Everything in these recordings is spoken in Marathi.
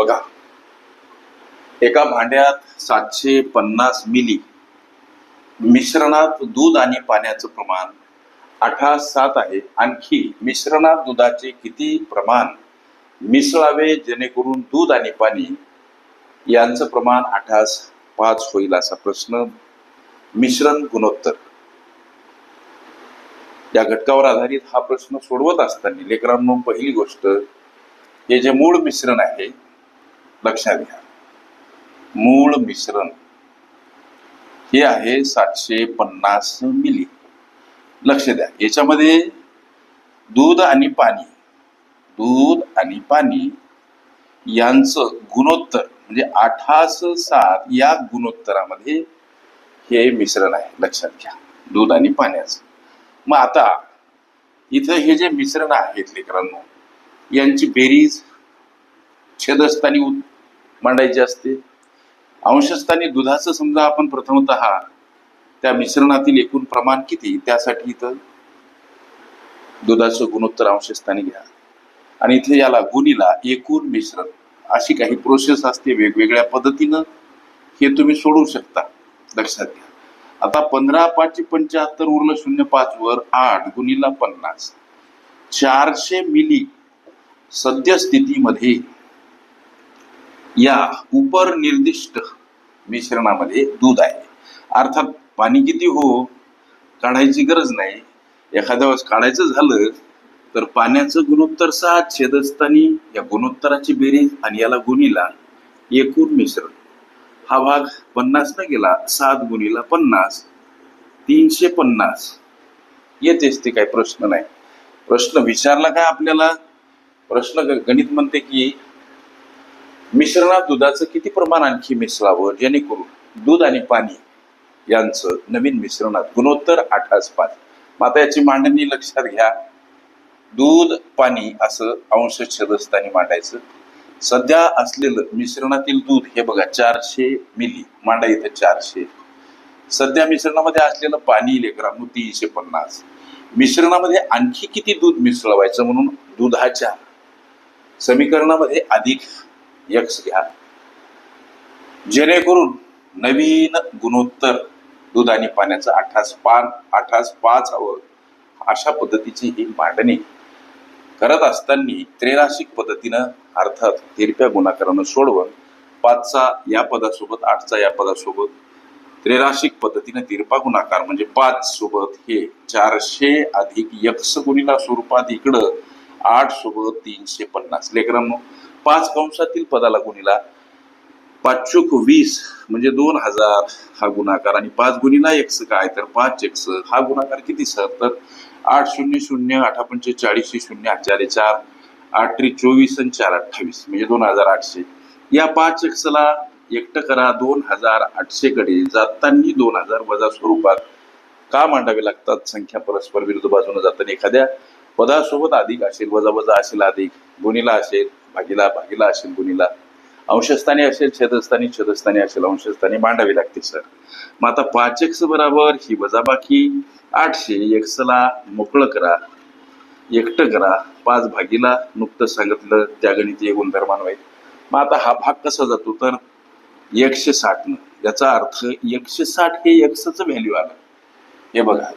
बघा, एका भांड्यात 750 मिली मिश्रणात दूध आणि पाण्याचं प्रमाण 8:7 आहे. आणखी मिश्रणात दुधाचे किती प्रमाण मिसळावे जेणेकरून दूध आणि पाणी यांचं प्रमाण 8:5 होईल असा प्रश्न. मिश्रण गुणोत्तर या घटकावर आधारित हा प्रश्न सोडवत असताना लेकरांनो, पहिली गोष्ट, हे जे मूळ मिश्रण आहे लक्षात घ्या. मूळ मिश्रण हे आहे 750 मिली. लक्ष द्या, याच्यामध्ये दूध आणि पाणी यांचं गुणोत्तर म्हणजे 8:7 या गुणोत्तरामध्ये हे मिश्रण आहे. लक्षात घ्या, दूध आणि पाण्याचं. मग आता इथं हे जे मिश्रण आहेत लेकरांनो, यांची बेरीज छेदस्थानी मांडायची असते. अंशस्थानी दुधाचं समजा आपण प्रथमतः त्या मिश्रणातील एकूण प्रमाण किती, त्यासाठी इथं दुधाचं गुणोत्तर अंशस्थानी घ्या आणि इथे याला गुणीला एकूण मिश्रण, अशी काही प्रोसेस असते. वेगवेगळ्या पद्धतीनं हे तुम्ही सोडवू शकता. लक्षात घ्या. आता 15×5=75 उरलं 0.5 वर 8 गुणीला 50, 400 मिली सद्यस्थितीमध्ये या उपर निर्दिष्ट मिश्रणामध्ये दूध आहे. अर्थात पाणी किती हो काढायची गरज नाही. एखाद्या वेळेस काढायचं झालं तर पाण्याचं गुणोत्तर 7 छेदस्थानी या गुणोत्तराची बेरीज आणि याला गुणीला एकूण मिश्रण. हा भाग 50 न गेला 7 गुणीला 50, 350 येतेच. ते काही प्रश्न नाही. प्रश्न विचारला काय आपल्याला, प्रश्न गणित म्हणते की मिश्रणात दुधाचं किती प्रमाण आणखी मिसळावं जेणेकरून दूध आणि पाणी यांचं नवीन मिश्रणात गुणोत्तर 8:5. आता याची मांडणी लक्षात घ्या. दूध पाणी असं अंश छेदस्थानी मांडायचं. सध्या असलेलं मिश्रणातील दूध हे बघा 400 मिली मांडा इथं 400. सध्या मिश्रणामध्ये असलेलं पाणी लेकरांनो 350. मिश्रणामध्ये आणखी किती दूध मिसळवायचं म्हणून दुधाच्या समीकरणामध्ये अधिक x घ्या जेणेकरून नवीन गुणोत्तर दूध आणि पाण्याचं 8:5 हवं. अशा पद्धतीची ही मांडणी करत असताना त्रैराशिक पद्धतीनं अर्थात तिरप्या गुणाकारानं सोडवून 5चा या पदासोबत 8चा या पदासोबत त्रैराशिक पद्धतीने तिरपा गुणाकार म्हणजे 5 सोबत हे 400 अधिक x गुणीला स्वरूपात इकडं 8 सोबत 350. लेकरांनो, 5 कंसातील पदाला गुणीला 5×20 म्हणजे 2000 हा गुणाकार आणि 5 गुणीला x काय तर 5x हा गुणाकार किती सर, तर 8 0 0 8 5 40 0 8 4 4 8 3 24 आणि 4 28 म्हणजे 2800. या 5x ला एकटं करा. 2800 कडे जाताना 2000 वजा स्वरूपात का मांडावे लागतात. संख्या परस्पर विरुद्ध बाजूने जाताना एखाद्या पदासोबत अधिक असेल, वजा वजा असेल अधिक, गुणीला असेल, भागीला भागीला असेल, गुणीला अंशस्थानी असेल, छेदस्थानी असेल, अंशस्थानी मांडावी लागते सर. मग आता 5x बरोबर ही वजाबाकी 800, x ला मोकळं करा, एकटं करा. 5 भागीला नुकतं सांगितलं त्या गणितीय गुणधर्मान्वये. मग आता हा भाग कसा जातो तर 160 न. याचा अर्थ 160 हे x चं व्हॅल्यू आलं. हे बघा,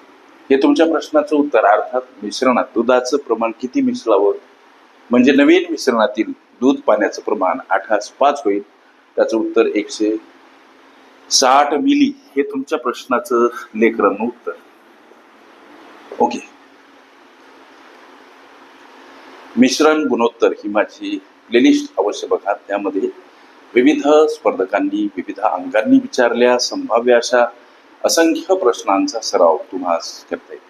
हे तुमच्या प्रश्नाचं उत्तर. अर्थात मिश्रणात दुधाचं प्रमाण किती मिसळावं म्हणजे नवीन मिश्रणातील दूध पाण्याचं प्रमाण 8:5 होईल. त्याचं उत्तर 160 मिली हे तुमच्या प्रश्नाचं लेकरांचं उत्तर. ओके. मिश्रण गुणोत्तर ही माझी प्लेलिस्ट अवश्य बघा. त्यामध्ये विविध स्पर्धकांनी विविध अंकांनी विचारल्या संभाव्य अशा असंख्य प्रश्नांचा सराव तुम्हाला करता येईल.